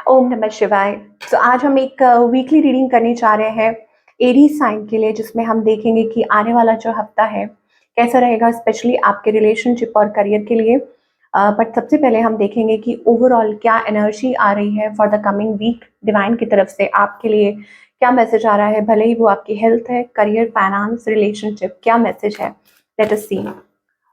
ओम नमः शिवाय। तो आज हम एक वीकली रीडिंग करने जा रहे हैं एरीज साइन के लिए, जिसमें हम देखेंगे कि आने वाला जो हफ्ता है कैसा रहेगा, स्पेशली आपके रिलेशनशिप और करियर के लिए। बट सबसे पहले हम देखेंगे कि ओवरऑल क्या एनर्जी आ रही है for the coming week, divine की तरफ से आपके लिए क्या मैसेज आ रहा है, भले ही वो आपकी हेल्थ है, करियर, फाइनेंस, रिलेशनशिप, क्या मैसेज है। लेट अस सी।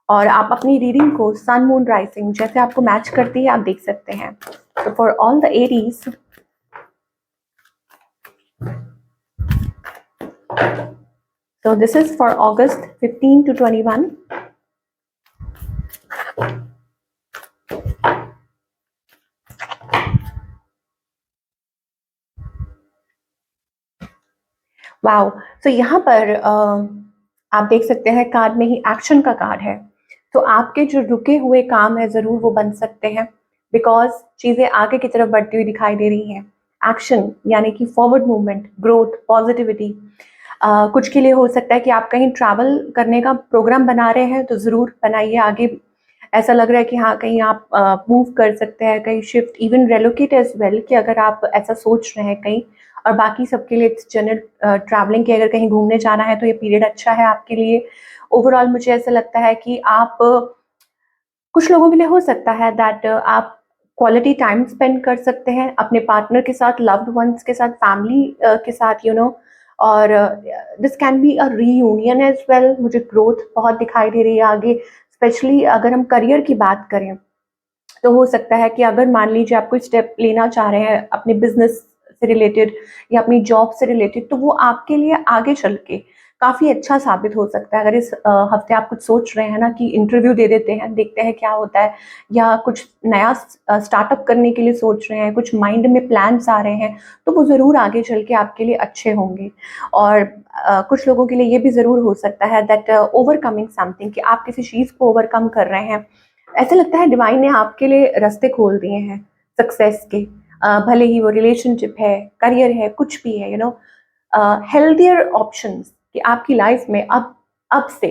और आप अपनी रीडिंग को सन, मून, राइजिंग जैसे आपको मैच करती है आप देख सकते हैं। So for all the Aries, so this is for August 15 to 21. Wow. तो यहाँ पर आप देख सकते हैं कार्ड में ही एक्शन का कार्ड है। तो आपके जो रुके हुए काम है ज़रूर वो बन सकते हैं, बिकॉज चीज़ें आगे की तरफ बढ़ती हुई दिखाई दे रही हैं। एक्शन यानी कि फॉरवर्ड मूवमेंट, ग्रोथ, पॉजिटिविटी। कुछ के लिए हो सकता है कि आप कहीं ट्रैवल करने का प्रोग्राम बना रहे हैं, तो ज़रूर बनाइए आगे। ऐसा लग रहा है कि हाँ, कहीं आप मूव कर सकते हैं, कहीं shift, even relocate as well, कि अगर आप ऐसा सोच रहे हैं कहीं। और बाकी सबके लिए जनरल ट्रैवलिंग के, अगर कहीं घूमने जाना है तो ये पीरियड अच्छा है आपके लिए। ओवरऑल मुझे ऐसा लगता है कि आप कुछ लोगों के लिए हो सकता है दैट आप क्वालिटी टाइम स्पेंड कर सकते हैं अपने पार्टनर के साथ, लव्ड वंस के साथ, फैमिली के साथ, और this can be a reunion as well. मुझे ग्रोथ बहुत दिखाई दे रही है आगे, स्पेशली अगर हम करियर की बात करें तो हो सकता है कि अगर मान लीजिए आप कोई स्टेप लेना चाह रहे हैं अपने बिजनेस से रिलेटेड या अपनी जॉब से रिलेटेड, तो वो आपके लिए आगे चल के काफ़ी अच्छा साबित हो सकता है। अगर इस हफ्ते आप कुछ सोच रहे हैं ना कि इंटरव्यू दे देते हैं, देखते हैं क्या होता है, या कुछ नया स्टार्टअप करने के लिए सोच रहे हैं, कुछ माइंड में प्लान्स आ रहे हैं, तो वो ज़रूर आगे चल के आपके लिए अच्छे होंगे। और कुछ लोगों के लिए ये भी ज़रूर हो सकता है दैट ओवरकमिंग समथिंग, कि आप किसी चीज़ को ओवरकम कर रहे हैं। ऐसा लगता है डिवाइन ने आपके लिए रास्ते खोल दिए हैं सक्सेस के। भले ही वो रिलेशनशिप है, करियर है, कुछ भी है, हेल्दियर ऑप्शंस, कि आपकी लाइफ में अब से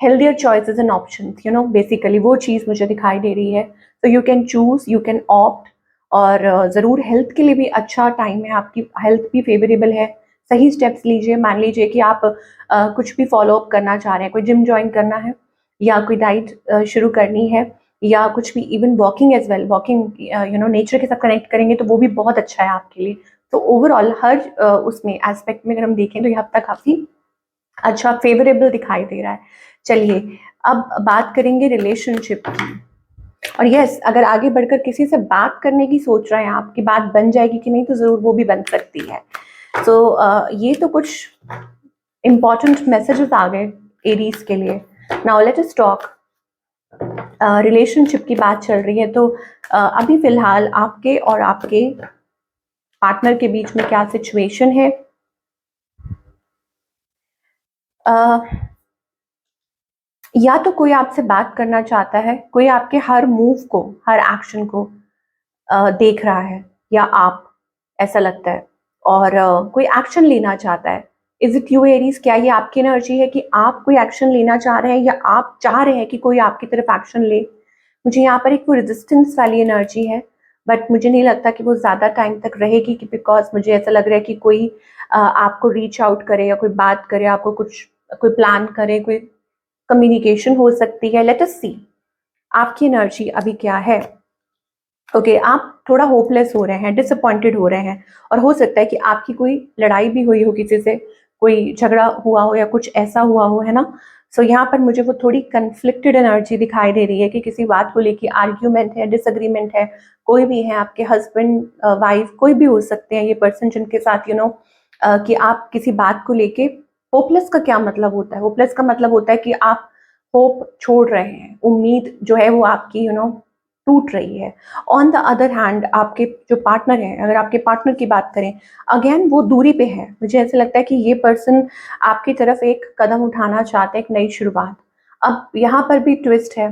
healthier choices and options, basically वो चीज़ मुझे दिखाई दे रही है। तो you can choose, you can opt. और ज़रूर हेल्थ के लिए भी अच्छा टाइम है, आपकी हेल्थ भी फेवरेबल है। सही स्टेप्स लीजिए। मान लीजिए कि आप कुछ भी फॉलो अप करना चाह रहे हैं, कोई जिम ज्वाइन करना है, या कोई डाइट शुरू करनी है, या कुछ भी, even walking as well. Walking nature के साथ कनेक्ट करेंगे तो वो भी बहुत अच्छा है आपके लिए। तो ओवरऑल हर उसमें एस्पेक्ट में अगर हम देखें तो ये हफ्ता काफ़ी अच्छा, फेवरेबल दिखाई दे रहा है। चलिए अब बात करेंगे रिलेशनशिप की। और यस, अगर आगे बढ़कर किसी से बात करने की सोच रहे हैं, आपकी बात बन जाएगी कि नहीं, तो ज़रूर वो भी बन सकती है। तो ये तो कुछ इम्पॉर्टेंट मैसेजेस आ गए एरीज के लिए। Now let us talk. Relationship की बात चल रही है, तो अभी फिलहाल आपके और आपके पार्टनर के बीच में क्या सिचुएशन है। या तो कोई आपसे बात करना चाहता है, कोई आपके हर मूव को, हर एक्शन को देख रहा है, या आप, ऐसा लगता है, और कोई एक्शन लेना चाहता है। Is it you Aries? क्या ये आपकी एनर्जी है कि आप कोई एक्शन लेना चाह रहे हैं, या आप चाह रहे हैं कि कोई आपकी तरफ एक्शन ले? मुझे यहाँ पर एक वो रेजिस्टेंस वाली एनर्जी है, बट मुझे नहीं लगता कि वो ज़्यादा टाइम तक रहेगी, कि बिकॉज मुझे ऐसा लग रहा है कि कोई आपको रीच आउट करे, या कोई बात करे, आपको कुछ, कोई प्लान करे, कोई कम्युनिकेशन हो सकती है। लेट अस सी आपकी एनर्जी अभी क्या है। ओके, आप थोड़ा होपलेस हो रहे हैं, डिसअपॉइंटेड हो रहे हैं, और हो सकता है कि आपकी कोई लड़ाई भी हुई हो किसी से, कोई झगड़ा हुआ हो, या कुछ ऐसा हुआ हो, है ना। सो यहाँ पर मुझे वो थोड़ी कन्फ्लिक्टेड एनर्जी दिखाई दे रही है, कि किसी बात को लेके आर्ग्यूमेंट है, डिसएग्रीमेंट है। कोई भी है, आपके हस्बैंड, वाइफ, कोई भी हो सकते हैं ये पर्सन, जिनके साथ कि आप किसी बात को लेके होपलेस। का क्या मतलब होता है? होपलेस का मतलब होता है कि आप होप छोड़ रहे हैं, उम्मीद जो है वो आपकी टूट रही है। ऑन द अदर हैंड आपके जो पार्टनर हैं, अगर आपके पार्टनर की बात करें, अगेन वो दूरी पे है। मुझे ऐसा लगता है कि ये पर्सन आपकी तरफ एक कदम उठाना चाहते हैं, एक नई शुरुआत। अब यहाँ पर भी ट्विस्ट है।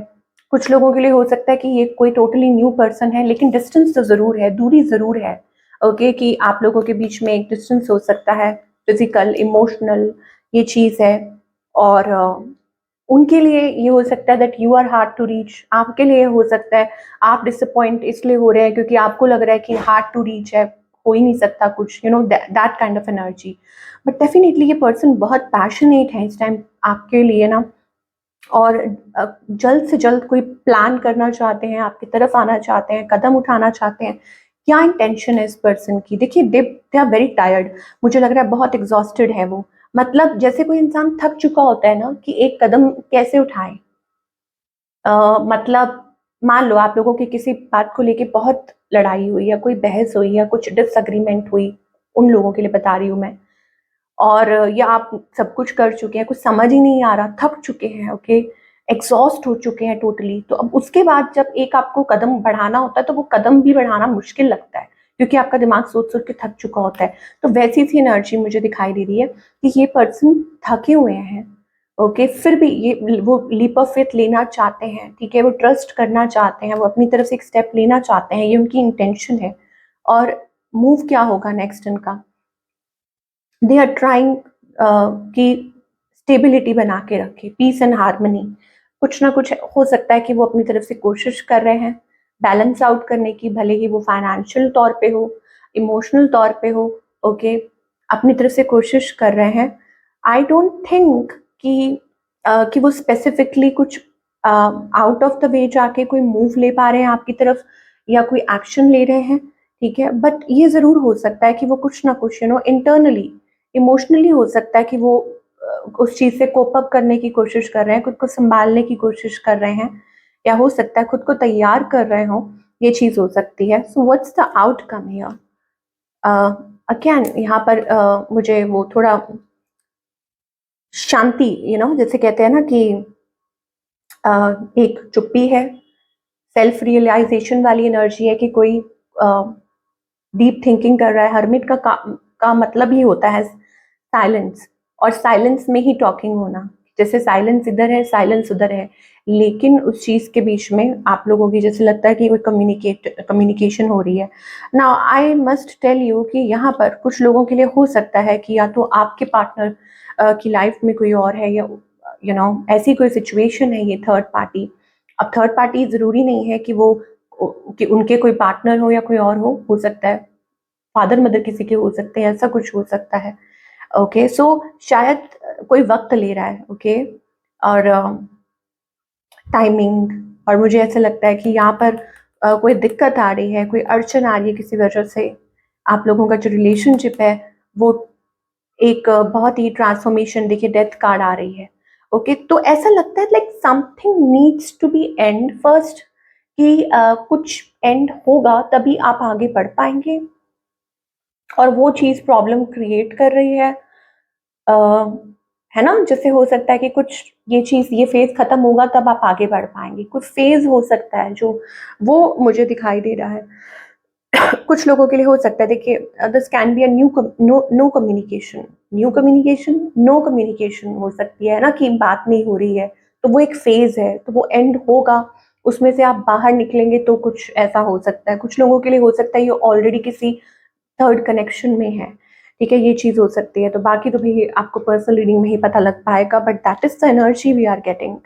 कुछ लोगों के लिए हो सकता है कि ये कोई टोटली न्यू पर्सन है, लेकिन डिस्टेंस तो ज़रूर है, दूरी ज़रूर है। ओके, कि आप लोगों के बीच में एक डिस्टेंस हो सकता है, फिजिकल, इमोशनल, ये चीज़ है। और उनके लिए ये हो सकता है that you are hard to reach, आपके लिए हो सकता है आप डिसअपॉइंट इसलिए हो रहे हैं क्योंकि आपको लग रहा है कि हार्ड टू रीच है, हो ही नहीं सकता कुछ, you know that kind of energy. But definitely ये पर्सन बहुत पैशनेट है इस टाइम आपके लिए ना, और जल्द से जल्द कोई प्लान करना चाहते हैं, आपकी तरफ आना चाहते हैं, कदम उठाना चाहते हैं। क्या इंटेंशन है इस पर्सन की? देखिए दे आर वेरी टायर्ड, मुझे लग रहा है बहुत एग्जॉस्टेड है वो। मतलब जैसे कोई इंसान थक चुका होता है ना कि एक कदम कैसे उठाए। मतलब मान लो आप लोगों की किसी बात को लेके बहुत लड़ाई हुई या कोई बहस हुई या कुछ डिसएग्रीमेंट हुई, उन लोगों के लिए बता रही हूँ मैं। और या आप सब कुछ कर चुके हैं, कुछ समझ ही नहीं आ रहा, थक चुके हैं, ओके, एग्जॉस्ट हो चुके हैं टोटली, तो अब उसके बाद जब एक आपको कदम बढ़ाना होता है तो वो कदम भी बढ़ाना मुश्किल लगता है क्योंकि आपका दिमाग सोच सोच के थक चुका होता है। तो वैसी सी एनर्जी मुझे दिखाई दे रही है कि ये पर्सन थके हुए हैं, ओके, फिर भी ये वो लीप ऑफ फेथ लेना चाहते हैं, ठीक है, वो ट्रस्ट करना चाहते हैं, वो अपनी तरफ से एक स्टेप लेना चाहते हैं, ये उनकी इंटेंशन है। और मूव क्या होगा नेक्स्ट इनका? दे आर ट्राइंग कि स्टेबिलिटी बना के रखे, पीस एंड हारमनी। कुछ ना कुछ हो सकता है कि वो अपनी तरफ से कोशिश कर रहे हैं बैलेंस आउट करने की, भले ही वो फाइनेंशियल तौर पे हो, इमोशनल तौर पे हो, ओके, अपनी तरफ से कोशिश कर रहे हैं। आई डोंट थिंक कि वो स्पेसिफिकली कुछ आउट ऑफ द वे जाके कोई मूव ले पा रहे हैं आपकी तरफ या कोई एक्शन ले रहे हैं, ठीक है, बट ये ज़रूर हो सकता है कि वो कुछ ना कुछ इंटरनली इमोशनली हो सकता है कि वो उस चीज़ से कोप अप करने की कोशिश कर रहे हैं, खुद को संभालने की कोशिश कर रहे हैं, या हो सकता है खुद को तैयार कर रहे हों, ये चीज़ हो सकती है। So what's the outcome here? Again यहाँ पर मुझे वो थोड़ा शांति, जैसे कहते हैं ना कि एक चुप्पी है, सेल्फ रियलाइजेशन वाली एनर्जी है कि कोई डीप थिंकिंग कर रहा है। हर्मिट का मतलब ही होता है साइलेंस, और साइलेंस में ही टॉकिंग होना, जैसे साइलेंस इधर है साइलेंस उधर है, लेकिन उस चीज के बीच में आप लोगों की जैसे लगता है कि कोई कम्युनिकेशन हो रही है। Now I must tell you कि यहाँ पर कुछ लोगों के लिए हो सकता है कि या तो आपके पार्टनर की लाइफ में कोई और है, या ऐसी कोई सिचुएशन है, ये थर्ड पार्टी। अब थर्ड पार्टी जरूरी नहीं है कि उनके कोई पार्टनर हो या कोई और हो सकता है फादर मदर किसी के हो सकते हैं, ऐसा कुछ हो सकता है, ओके। सो शायद कोई वक्त ले रहा है, ओके, और टाइमिंग, और मुझे ऐसा लगता है कि यहाँ पर कोई दिक्कत आ रही है, कोई अड़चन आ रही है किसी वजह से। आप लोगों का जो रिलेशनशिप है वो एक बहुत ही ट्रांसफॉर्मेशन, देखिए डेथ कार्ड आ रही है, ओके। तो ऐसा लगता है like something needs to be end first, कि कुछ एंड होगा तभी आप आगे बढ़ पाएंगे, और वो चीज प्रॉब्लम क्रिएट कर रही है, अ, है ना? जैसे हो सकता है कि कुछ ये चीज, ये फेज खत्म होगा तब आप आगे बढ़ पाएंगे, कुछ फेज हो सकता है जो वो मुझे दिखाई दे रहा है। कुछ लोगों के लिए हो सकता है, देखिए this can be a no communication, no communication हो सकती है ना, कि बात नहीं हो रही है, तो वो एक फेज है, तो वो एंड होगा, उसमें से आप बाहर निकलेंगे तो कुछ ऐसा हो सकता है। कुछ लोगों के लिए हो सकता है ये ऑलरेडी किसी थर्ड कनेक्शन में है, ठीक है, ये चीज हो सकती है। तो बाकी तो भाई आपको पर्सनल रीडिंग में ही पता लग पाएगा, but that is the energy we are getting,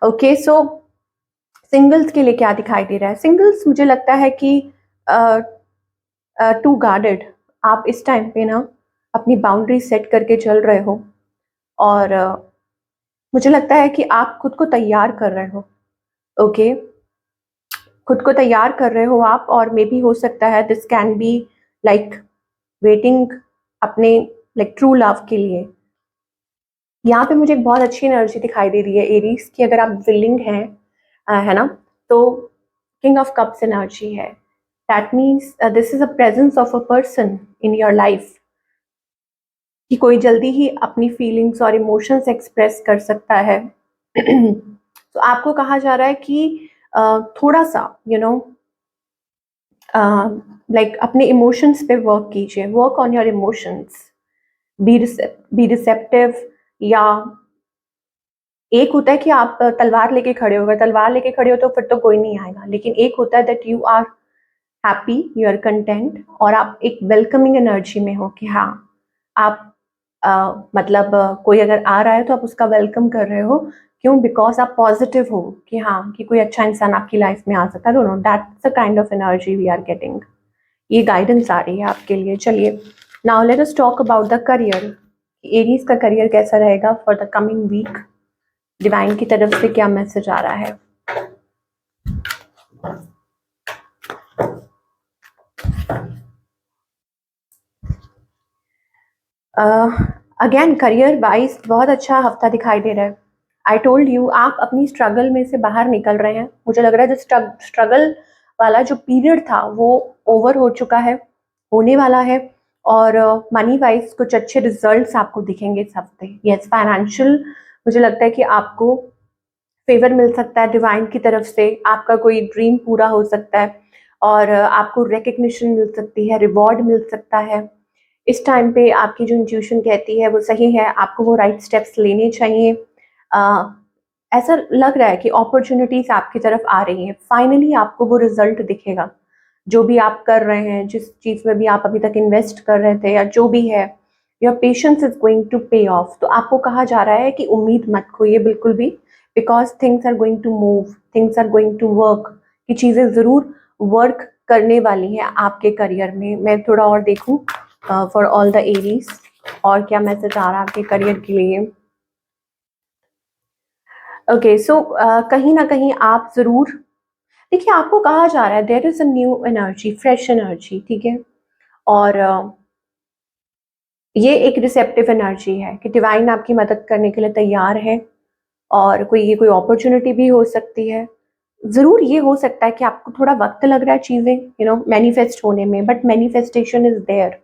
okay. So singles के लिए क्या दिखाई दे रहा है? सिंगल्स मुझे लगता है कि टू गार्डेड, आप इस टाइम पे ना अपनी बाउंड्री सेट करके चल रहे हो, और मुझे लगता है कि आप खुद को तैयार कर रहे हो, ओके, खुद को तैयार कर रहे हो आप, और मे बी हो सकता है this can be like waiting अपने लाइक ट्रू लव के लिए। यहाँ पे मुझे एक बहुत अच्छी एनर्जी दिखाई दे रही है एरीज की, अगर आप विलिंग हैं, है ना, तो किंग ऑफ कप्स एनर्जी है। That means this is a presence of a person in your life, कि कोई जल्दी ही अपनी फीलिंग्स और इमोशंस एक्सप्रेस कर सकता है। तो आपको कहा जा रहा है कि थोड़ा सा लाइक अपने इमोशंस पे वर्क कीजिए, work on your emotions, be receptive. या एक होता है कि आप तलवार लेके खड़े हो गए, तलवार लेके खड़े हो तो फिर तो कोई नहीं आएगा, लेकिन एक होता है that you are happy, you are content, और आप एक वेलकमिंग एनर्जी में हो कि हाँ आप मतलब कोई अगर आ रहा है तो आप उसका वेलकम कर रहे हो क्यों? बिकॉज आप पॉजिटिव हो कि हाँ कि कोई अच्छा इंसान आपकी लाइफ में आ सकता है। No, that's the kind of energy we are getting. ये गाइडेंस आ रही है आपके लिए। चलिए, now let us talk about the career. Aries का करियर कैसा रहेगा for the coming week? Divine की तरफ से क्या मैसेज आ रहा है? अगेन करियर वाइज बहुत अच्छा हफ्ता दिखाई दे रहा है। आई टोल्ड यू, आप अपनी स्ट्रगल में से बाहर निकल रहे हैं। मुझे लग रहा है जो स्ट्रगल वाला जो पीरियड था वो ओवर हो चुका है, होने वाला है। और मनी वाइज कुछ अच्छे रिजल्ट्स आपको दिखेंगे इस हफ्ते। यस, फाइनेंशियल मुझे लगता है कि आपको फेवर मिल सकता है डिवाइन की तरफ से, आपका कोई ड्रीम पूरा हो सकता है और आपको रिकग्निशन मिल सकती है, रिवॉर्ड मिल सकता है। इस टाइम पे आपकी जो इंट्यूशन कहती है वो सही है, आपको वो राइट स्टेप्स लेने चाहिए। अ, ऐसा लग रहा है कि अपॉर्चुनिटीज आपकी तरफ आ रही हैं। फाइनली आपको वो रिजल्ट दिखेगा जो भी आप कर रहे हैं, जिस चीज़ में भी आप अभी तक इन्वेस्ट कर रहे थे या जो भी है। Your patience is going to pay off. तो आपको कहा जा रहा है कि उम्मीद मत खोइए बिल्कुल भी, because things are going to move, things are going to work. कि चीज़ें ज़रूर वर्क करने वाली हैं आपके करियर में। मैं थोड़ा और देखूं फॉर ऑल द एरीज और क्या मैसेज आ रहा है आपके करियर के लिए। ओके, सो कहीं ना कहीं आप ज़रूर देखिए, आपको कहा जा रहा है there is a new energy, fresh energy, ठीक है। और ये एक रिसेप्टिव एनर्जी है कि डिवाइन आपकी मदद करने के लिए तैयार है। और ये कोई अपॉर्चुनिटी भी हो सकती है। ज़रूर ये हो सकता है कि आपको थोड़ा वक्त लग रहा है चीज़ें मैनिफेस्ट होने में, but manifestation is there.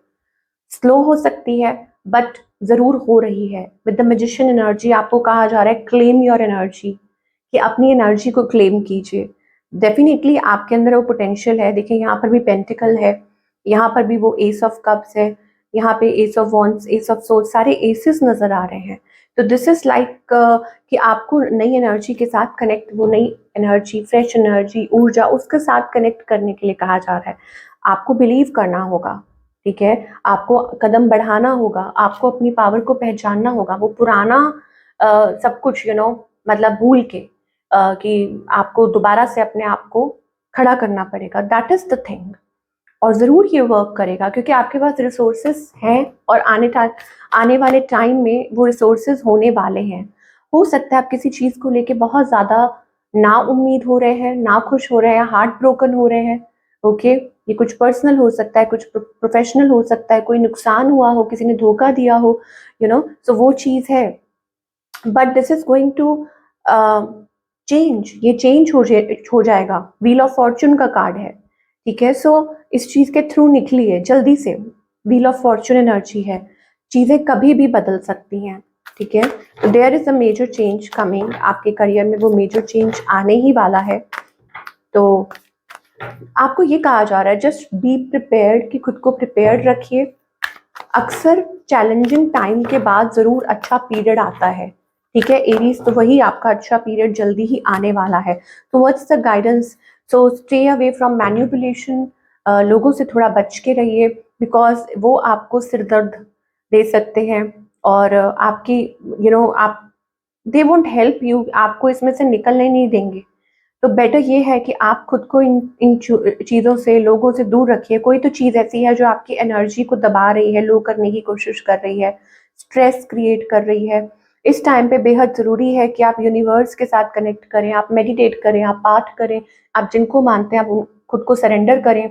Slow हो सकती है बट ज़रूर हो रही है। विद द मैजिशियन एनर्जी आपको कहा जा रहा है क्लेम योर एनर्जी, कि अपनी एनर्जी को क्लेम कीजिए। डेफिनेटली आपके अंदर वो पोटेंशियल है। देखिए, यहाँ पर भी पेंटिकल है, यहाँ पर भी वो एस ऑफ कप्स है, यहाँ पे S of wands, S of source, सारे एसेस नजर आ रहे हैं। तो दिस इज लाइक कि आपको नई एनर्जी के साथ कनेक्ट, वो नई एनर्जी, फ्रेश एनर्जी, ऊर्जा, उसके साथ कनेक्ट करने के लिए कहा जा रहा है। आपको बिलीव करना होगा, ठीक है। आपको कदम बढ़ाना होगा, आपको अपनी पावर को पहचानना होगा। वो पुराना सब कुछ मतलब भूल के कि आपको दोबारा से अपने आप को खड़ा करना पड़ेगा। That is the thing. और ज़रूर ये वर्क करेगा क्योंकि आपके पास रिसोर्सेस हैं और आने वाले टाइम में वो रिसोर्सेज होने वाले हैं। हो सकता है आप किसी चीज़ को लेके बहुत ज़्यादा ना उम्मीद हो रहे हैं, ना खुश हो रहे हैं, हार्ट ब्रोकन हो रहे हैं। ओके, ये कुछ पर्सनल हो सकता है, कुछ प्रोफेशनल हो सकता है, कोई नुकसान हुआ हो, किसी ने धोखा दिया हो, सो वो चीज़ है। But this is going to change. ये चेंज हो जाएगा। व्हील ऑफ फॉर्चून का कार्ड है, ठीक है। सो इस चीज के थ्रू निकली है जल्दी से। व्हील ऑफ फॉर्चून एनर्जी है, चीजें कभी भी बदल सकती हैं, ठीक है। तो there is a major change coming आपके करियर में, वो मेजर चेंज आने ही वाला है। तो आपको ये कहा जा रहा है जस्ट बी प्रिपेयर्ड, कि खुद को प्रिपेयर्ड रखिए। अक्सर चैलेंजिंग टाइम के बाद जरूर अच्छा पीरियड आता है, ठीक है एरीज। तो वही आपका अच्छा पीरियड जल्दी ही आने वाला है। तो what's the guidance? So stay away from manipulation. लोगों से थोड़ा बच के रहिए, बिकॉज वो आपको सिरदर्द दे सकते हैं और आपकी आप दे वोंट हेल्प यू, आपको इसमें से निकलने नहीं देंगे। तो बेटर ये है कि आप खुद को इन चीज़ों से, लोगों से दूर रखिए। कोई तो चीज़ ऐसी है जो आपकी एनर्जी को दबा रही है, लो करने की कोशिश कर रही है, स्ट्रेस क्रिएट कर रही है। इस टाइम पे बेहद ज़रूरी है कि आप यूनिवर्स के साथ कनेक्ट करें, आप मेडिटेट करें, आप पाठ करें, आप जिनको मानते हैं आप खुद को सरेंडर करें।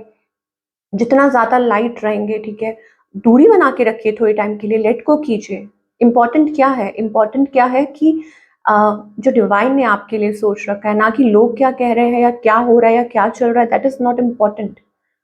जितना ज़्यादा लाइट रहेंगे, ठीक है, दूरी बना के रखिए थोड़ी टाइम के लिए, लेट को कीजिए। इम्पॉर्टेंट क्या है? इम्पॉर्टेंट क्या है कि जो डिवाइन ने आपके लिए सोच रखा है, ना कि लोग क्या कह रहे हैं या क्या हो रहा है या क्या चल रहा है, that is not important.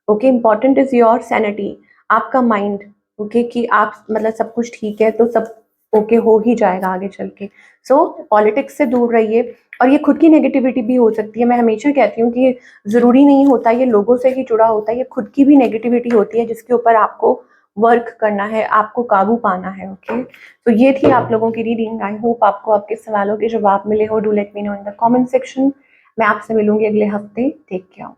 Okay, important is your sanity, आपका माइंड। ओके, कि आप मतलब सब कुछ ठीक है तो सब ओके हो ही जाएगा आगे चल के। सो पॉलिटिक्स से दूर रहिए। और ये खुद की नेगेटिविटी भी हो सकती है। मैं हमेशा कहती हूँ कि ज़रूरी नहीं होता ये लोगों से ही जुड़ा होता है, ये खुद की भी नेगेटिविटी होती है जिसके ऊपर आपको वर्क करना है, आपको काबू पाना है। ओके, तो ये थी आप लोगों की रीडिंग। आई होप आपको आपके सवालों के जवाब मिले हो। Do let me know in the comment section. मैं आपसे मिलूंगी अगले हफ्ते। Take care.